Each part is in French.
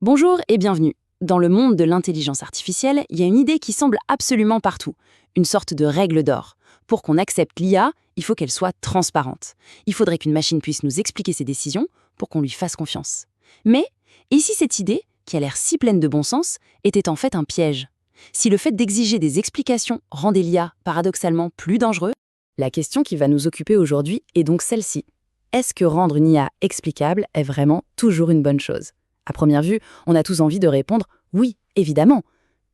Bonjour et bienvenue. Dans le monde de l'intelligence artificielle, il y a une idée qui semble absolument partout, une sorte de règle d'or. Pour qu'on accepte l'IA, il faut qu'elle soit transparente. Il faudrait qu'une machine puisse nous expliquer ses décisions pour qu'on lui fasse confiance. Mais, et si cette idée, qui a l'air si pleine de bon sens, était en fait un piège? Si le fait d'exiger des explications rendait l'IA paradoxalement plus dangereux? La question qui va nous occuper aujourd'hui est donc celle-ci. Est-ce que rendre une IA explicable est vraiment toujours une bonne chose? À première vue, on a tous envie de répondre « oui, évidemment ».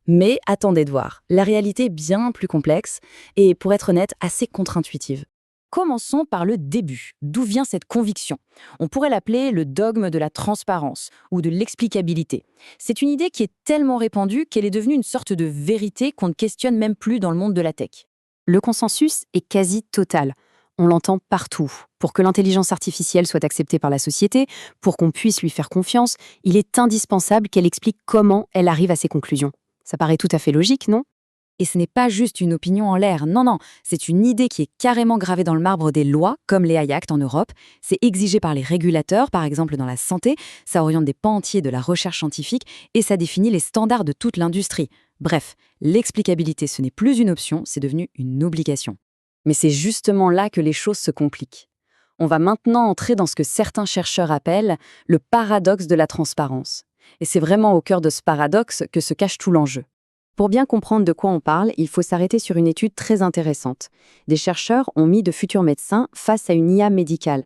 Mais attendez de voir, la réalité est bien plus complexe et, pour être honnête, assez contre-intuitive. Commençons par le début. D'où vient cette conviction? On pourrait l'appeler le dogme de la transparence ou de l'explicabilité. C'est une idée qui est tellement répandue qu'elle est devenue une sorte de vérité qu'on ne questionne même plus dans le monde de la tech. Le consensus est quasi total. On l'entend partout. Pour que l'intelligence artificielle soit acceptée par la société, pour qu'on puisse lui faire confiance, il est indispensable qu'elle explique comment elle arrive à ses conclusions. Ça paraît tout à fait logique, non? Et ce n'est pas juste une opinion en l'air, non, c'est une idée qui est carrément gravée dans le marbre des lois, comme les AI Act en Europe. C'est exigé par les régulateurs, par exemple dans la santé, ça oriente des pans entiers de la recherche scientifique et ça définit les standards de toute l'industrie. Bref, l'explicabilité, ce n'est plus une option, c'est devenu une obligation. Mais c'est justement là que les choses se compliquent. On va maintenant entrer dans ce que certains chercheurs appellent le paradoxe de la transparence. Et c'est vraiment au cœur de ce paradoxe que se cache tout l'enjeu. Pour bien comprendre de quoi on parle, il faut s'arrêter sur une étude très intéressante. Des chercheurs ont mis de futurs médecins face à une IA médicale.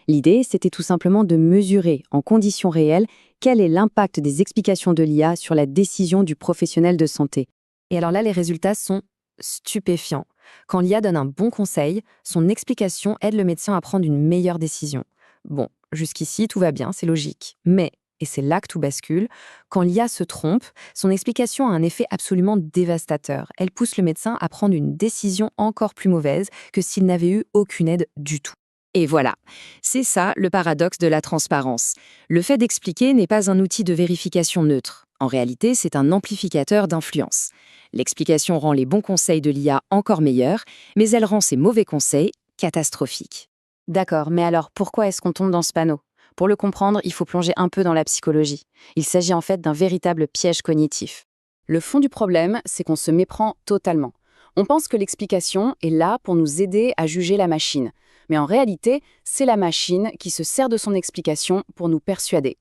L'idée, c'était tout simplement de mesurer, en conditions réelles, quel est l'impact des explications de l'IA sur la décision du professionnel de santé. Et alors là, les résultats sont stupéfiant. Quand l'IA donne un bon conseil, son explication aide le médecin à prendre une meilleure décision. Bon, jusqu'ici, tout va bien, c'est logique. Mais, et c'est là que tout bascule, quand l'IA se trompe, son explication a un effet absolument dévastateur. Elle pousse le médecin à prendre une décision encore plus mauvaise que s'il n'avait eu aucune aide du tout. Et voilà, c'est ça le paradoxe de la transparence. Le fait d'expliquer n'est pas un outil de vérification neutre. En réalité, c'est un amplificateur d'influence. L'explication rend les bons conseils de l'IA encore meilleurs, mais elle rend ses mauvais conseils catastrophiques. D'accord, mais alors pourquoi est-ce qu'on tombe dans ce panneau? Pour le comprendre, il faut plonger un peu dans la psychologie. Il s'agit en fait d'un véritable piège cognitif. Le fond du problème, c'est qu'on se méprend totalement. On pense que l'explication est là pour nous aider à juger la machine. Mais en réalité, c'est la machine qui se sert de son explication pour nous persuader.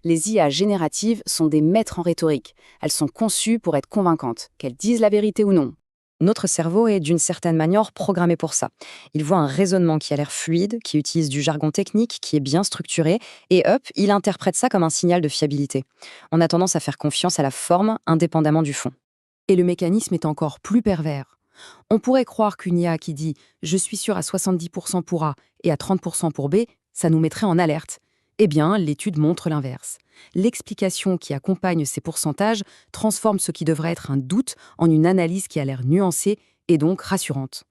Les IA génératives sont des maîtres en rhétorique. Elles sont conçues pour être convaincantes, qu'elles disent la vérité ou non. Notre cerveau est d'une certaine manière programmé pour ça. Il voit un raisonnement qui a l'air fluide, qui utilise du jargon technique, qui est bien structuré, et hop, il interprète ça comme un signal de fiabilité. On a tendance à faire confiance à la forme, indépendamment du fond. Et le mécanisme est encore plus pervers. On pourrait croire qu'une IA qui dit « je suis sûr à 70% pour A et à 30% pour B », ça nous mettrait en alerte. Eh bien, l'étude montre l'inverse. L'explication qui accompagne ces pourcentages transforme ce qui devrait être un doute en une analyse qui a l'air nuancée et donc rassurante.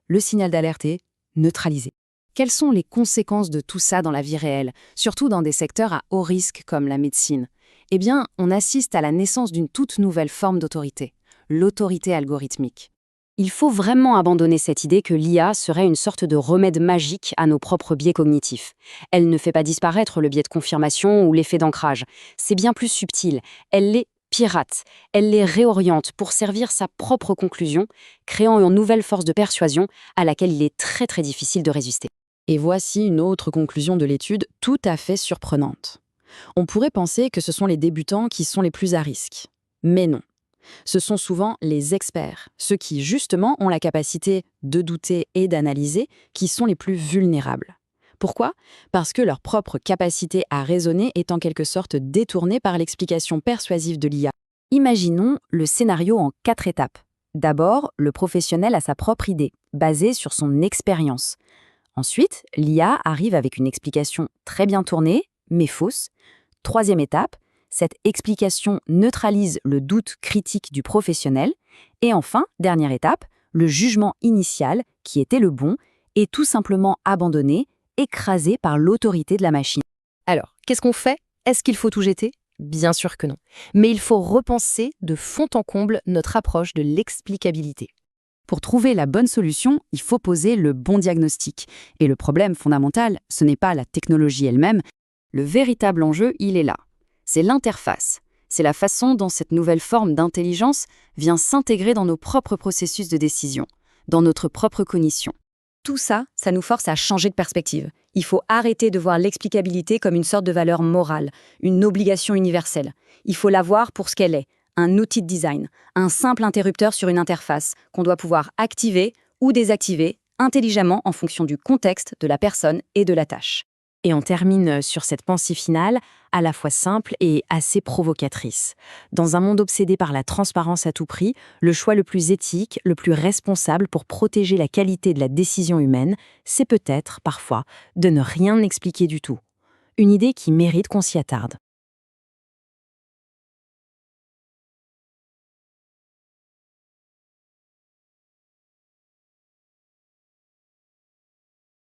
Le signal d'alerte est neutralisé. Quelles sont les conséquences de tout ça dans la vie réelle, surtout dans des secteurs à haut risque comme la médecine? Eh bien, on assiste à la naissance d'une toute nouvelle forme d'autorité, l'autorité algorithmique. Il faut vraiment abandonner cette idée que l'IA serait une sorte de remède magique à nos propres biais cognitifs. Elle ne fait pas disparaître le biais de confirmation ou l'effet d'ancrage. C'est bien plus subtil. Elle les pirate. Elle les réoriente pour servir sa propre conclusion, créant une nouvelle force de persuasion à laquelle il est très très difficile de résister. Et voici une autre conclusion de l'étude tout à fait surprenante. On pourrait penser que ce sont les débutants qui sont les plus à risque. Mais non. Ce sont souvent les experts, ceux qui, justement, ont la capacité de douter et d'analyser, qui sont les plus vulnérables. Pourquoi? Parce que leur propre capacité à raisonner est en quelque sorte détournée par l'explication persuasive de l'IA. Imaginons le scénario en 4 étapes. D'abord, le professionnel a sa propre idée, basée sur son expérience. Ensuite, l'IA arrive avec une explication très bien tournée, mais fausse. Troisième étape, cette explication neutralise le doute critique du professionnel. Et enfin, dernière étape, le jugement initial, qui était le bon, est tout simplement abandonné, écrasé par l'autorité de la machine. Alors, qu'est-ce qu'on fait? Est-ce qu'il faut tout jeter? Bien sûr que non. Mais il faut repenser de fond en comble notre approche de l'explicabilité. Pour trouver la bonne solution, il faut poser le bon diagnostic. Et le problème fondamental, ce n'est pas la technologie elle-même. Le véritable enjeu, il est là. C'est l'interface. C'est la façon dont cette nouvelle forme d'intelligence vient s'intégrer dans nos propres processus de décision, dans notre propre cognition. Tout ça, ça nous force à changer de perspective. Il faut arrêter de voir l'explicabilité comme une sorte de valeur morale, une obligation universelle. Il faut la voir pour ce qu'elle est, un outil de design, un simple interrupteur sur une interface qu'on doit pouvoir activer ou désactiver intelligemment en fonction du contexte, de la personne et de la tâche. Et on termine sur cette pensée finale, à la fois simple et assez provocatrice. Dans un monde obsédé par la transparence à tout prix, le choix le plus éthique, le plus responsable pour protéger la qualité de la décision humaine, c'est peut-être, parfois, de ne rien expliquer du tout. Une idée qui mérite qu'on s'y attarde.